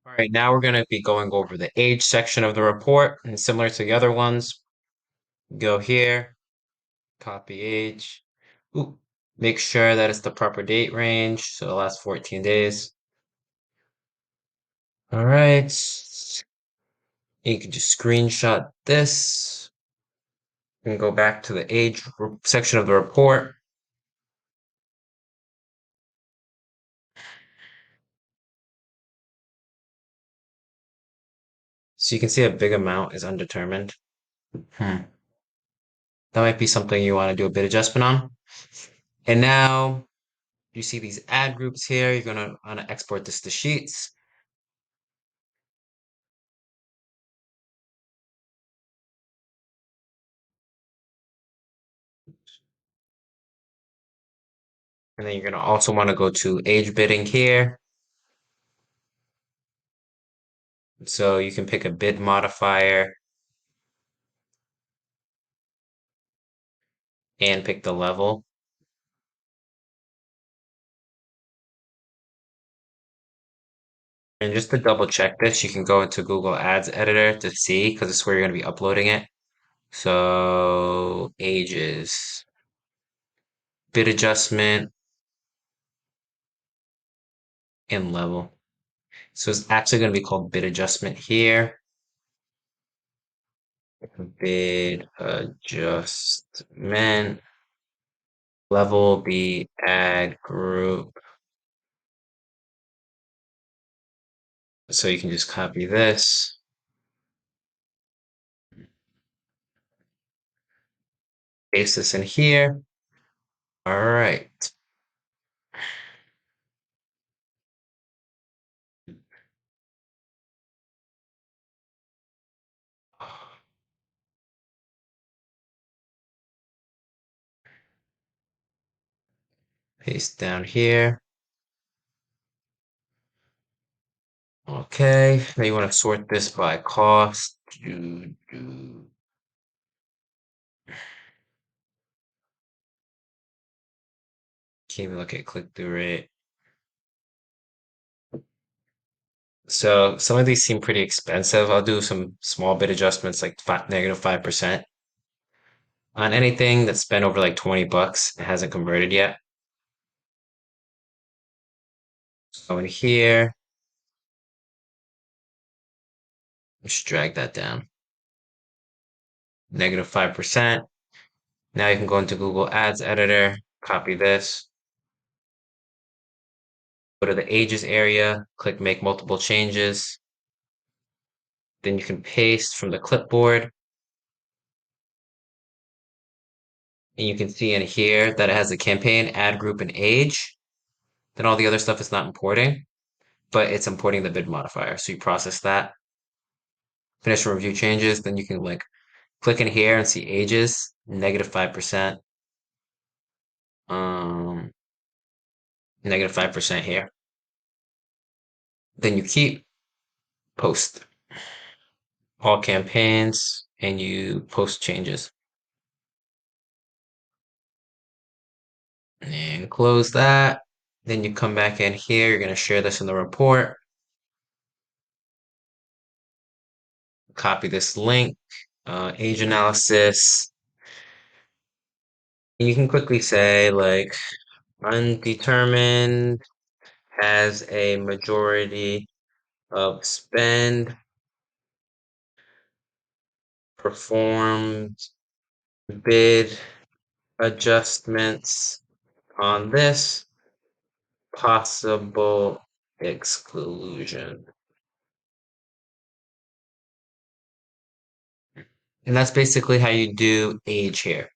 All right, now we're going to be going over the age section of the report, and similar to the other ones, go here, copy age. Ooh, make sure that it's the proper date range, so the last 14 days. All right, you can just screenshot this and go back to the age section of the report. So you can see a big amount is undetermined. That might be something you want to do a bit adjustment on. And now you see these ad groups here. You're going to want to export this to Sheets. And then you're going to also want to go to age bidding here. So you can pick a bid modifier and pick the level. And just to double check this, you can go into Google Ads Editor to see, because it's where you're going to be uploading it. So ages, bid adjustment, and level. So it's actually going to be called bid adjustment here. Bid adjustment. Level be ad group. So you can just copy this. Paste this in here. All right. Paste down here. Okay, now you want to sort this by cost. Can't even look at click-through rate. So some of these seem pretty expensive. I'll do some small bit adjustments like -5%. On anything that's spent over like 20 bucks, it hasn't converted yet. So in here, just drag that down. -5%. Now you can go into Google Ads Editor, copy this, go to the ages area, click make multiple changes. Then you can paste from the clipboard. And you can see in here that it has a campaign, ad group, and age. Then all the other stuff is not importing, but it's importing the bid modifier. So you process that, finish and review changes, then you can like click in here and see ages, -5%. -5% here. Then you keep post all campaigns and you post changes. And close that. Then you come back in here, you're gonna share this in the report. Copy this link, age analysis. And you can quickly say like undetermined has a majority of spend performed bid adjustments on this possible exclusion. And that's basically how you do age here.